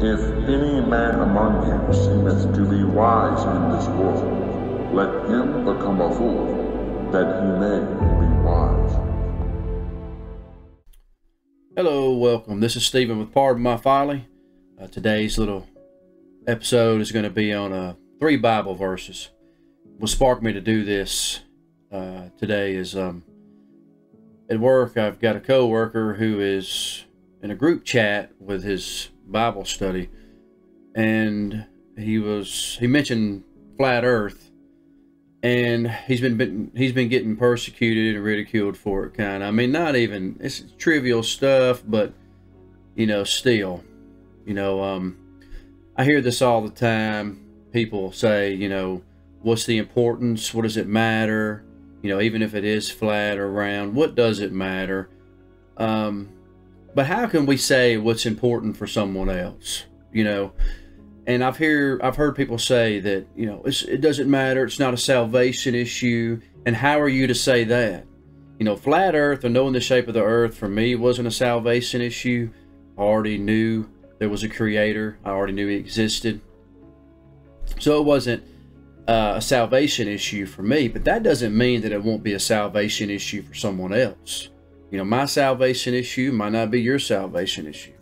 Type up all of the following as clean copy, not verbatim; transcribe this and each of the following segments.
If any man among you seemeth to be wise in this world, let him become a fool, that he may be wise. Hello, welcome. This is Stephen with Pardon My Folly. Today's little episode is going to be on 3 Bible verses. What sparked me to do this today is at work. I've got a co-worker who is in a group chat with his Bible study, and he mentioned flat Earth, and he's been getting persecuted and ridiculed for it. I mean, not even, it's trivial stuff, but still, I hear this all the time. People say, what's the importance? What does it matter? Even if it is flat or round, what does it matter? But how can we say what's important for someone else? And I've heard people say that, it doesn't matter. It's not a salvation issue. And how are you to say that? Flat Earth or knowing the shape of the earth for me wasn't a salvation issue. I already knew there was a creator. I already knew he existed. So it wasn't a salvation issue for me, but that doesn't mean that it won't be a salvation issue for someone else. My salvation issue might not be your salvation issue.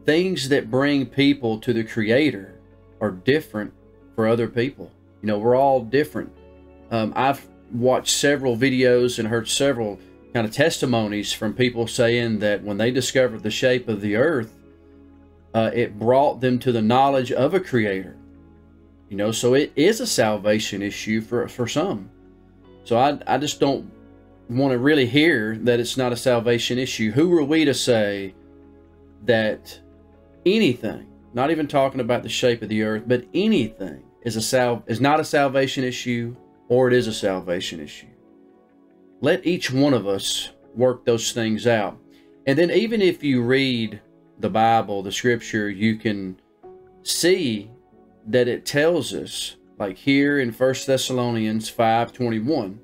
Things that bring people to the Creator are different for other people. We're all different. I've watched several videos and heard several kind of testimonies from people saying that when they discovered the shape of the earth, it brought them to the knowledge of a Creator. So it is a salvation issue for some. So I just don't want to really hear that it's not a salvation issue. Who are we to say that anything, not even talking about the shape of the earth, but anything is not a salvation issue, or it is a salvation issue? Let each one of us work those things out. And then even if you read the Bible, the scripture, you can see that it tells us, like here in 1 Thessalonians 5:21,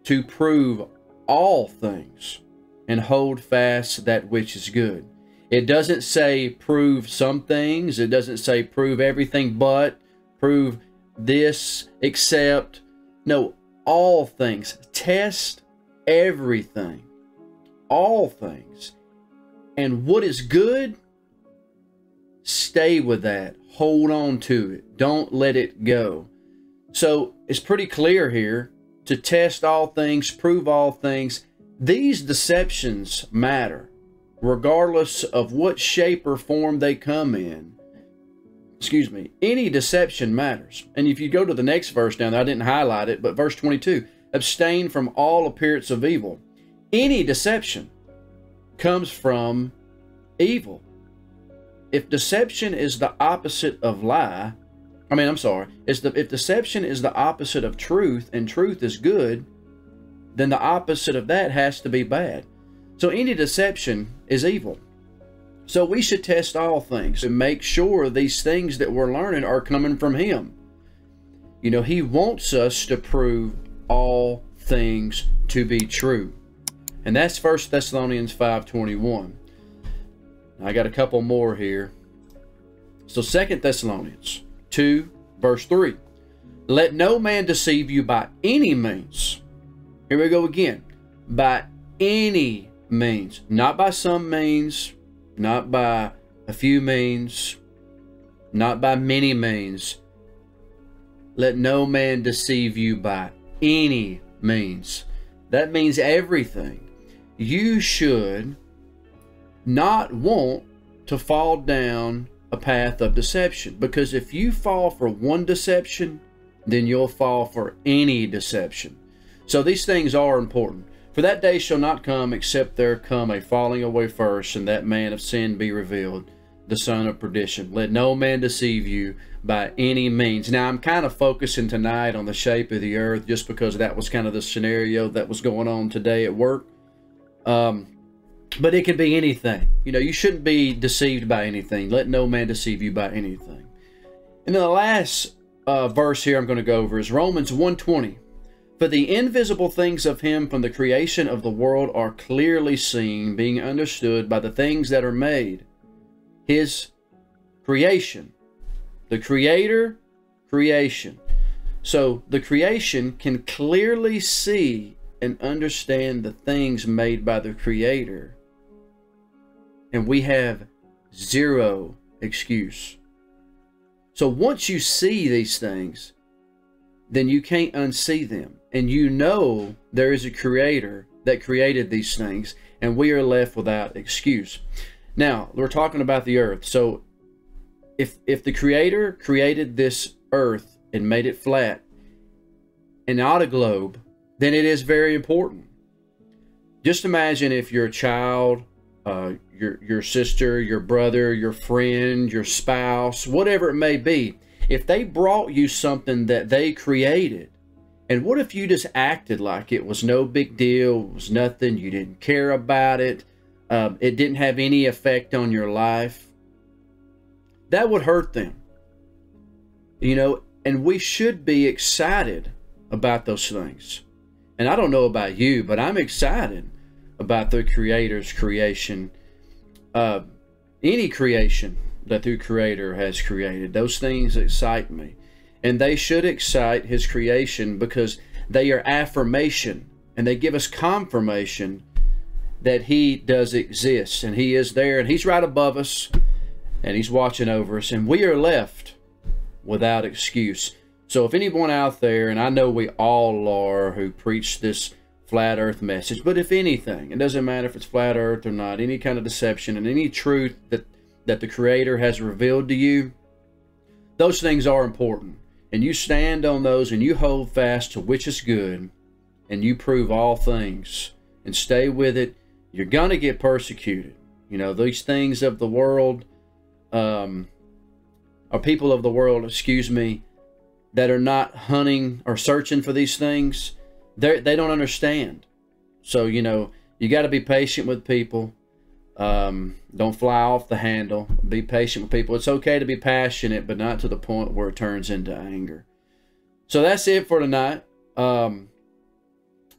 to prove all things and hold fast that which is good. It doesn't say prove some things. It doesn't say prove everything, but prove this, except. No, all things. Test everything. All things. And what is good, stay with that. Hold on to it. Don't let it go. So it's pretty clear here to test all things, prove all things. These deceptions matter, regardless of what shape or form they come in. Excuse me. Any deception matters. And if you go to the next verse down there, I didn't highlight it, but verse 22, abstain from all appearance of evil. Any deception comes from evil. If deception is the opposite of lie, if deception is the opposite of truth and truth is good, then the opposite of that has to be bad. So any deception is evil. So we should test all things and make sure these things that we're learning are coming from Him. He wants us to prove all things to be true. And that's 1 Thessalonians 5:21. I got a couple more here. So 2 Thessalonians 2, verse 3. Let no man deceive you by any means. Here we go again. By any means. Not by some means. Not by a few means. Not by many means. Let no man deceive you by any means. That means everything. You should not want to fall down a path of deception, because if you fall for one deception, then you'll fall for any deception. So these things are important. For that day shall not come except there come a falling away first, and that man of sin be revealed, the son of perdition. Let no man deceive you by any means. Now I'm kind of focusing tonight on the shape of the earth just because that was kind of the scenario that was going on today at work. But it could be anything. You shouldn't be deceived by anything. Let no man deceive you by anything. And then the last verse here I'm going to go over is Romans 1:20. For the invisible things of Him from the creation of the world are clearly seen, being understood by the things that are made. His creation. The Creator, creation. So the creation can clearly see and understand the things made by the Creator. And we have zero excuse. So once you see these things, then you can't unsee them. And you know there is a Creator that created these things, and we are left without excuse. Now, we're talking about the earth. So if the Creator created this earth and made it flat and not a globe, then it is very important. Just imagine if your child, your sister, your brother, your friend, your spouse, whatever it may be, if they brought you something that they created, and what if you just acted like it was no big deal, it was nothing, you didn't care about it, it didn't have any effect on your life? That would hurt them. You know, and we should be excited about those things. And I don't know about you, but I'm excited about the Creator's creation. Any creation that the Creator has created, those things excite me. And they should excite His creation because they are affirmation and they give us confirmation that He does exist and He is there and He's right above us and He's watching over us, and we are left without excuse. So if anyone out there, and I know we all are who preach this flat earth message, but if anything, it doesn't matter if it's flat earth or not, any kind of deception and any truth that the Creator has revealed to you, those things are important. And you stand on those and you hold fast to which is good, and you prove all things and stay with it. You're going to get persecuted. You know, these things of the world, or people of the world, excuse me, that are not hunting or searching for these things, they don't understand. So, you know, you got to be patient with people. Don't fly off the handle. Be patient with people. It's okay to be passionate, but not to the point where it turns into anger. So that's it for tonight.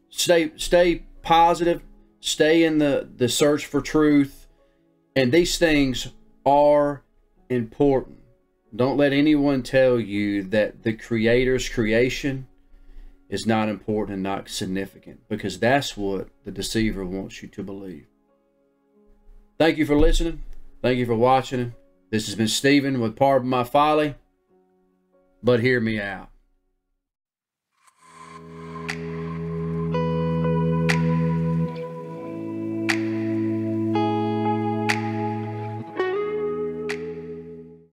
Stay positive. Stay in the search for truth. And these things are important. Don't let anyone tell you that the Creator's creation is not important and not significant, because that's what the deceiver wants you to believe. Thank you for listening. Thank you for watching. This has been Stephen with Pardon My Folly, but hear me out.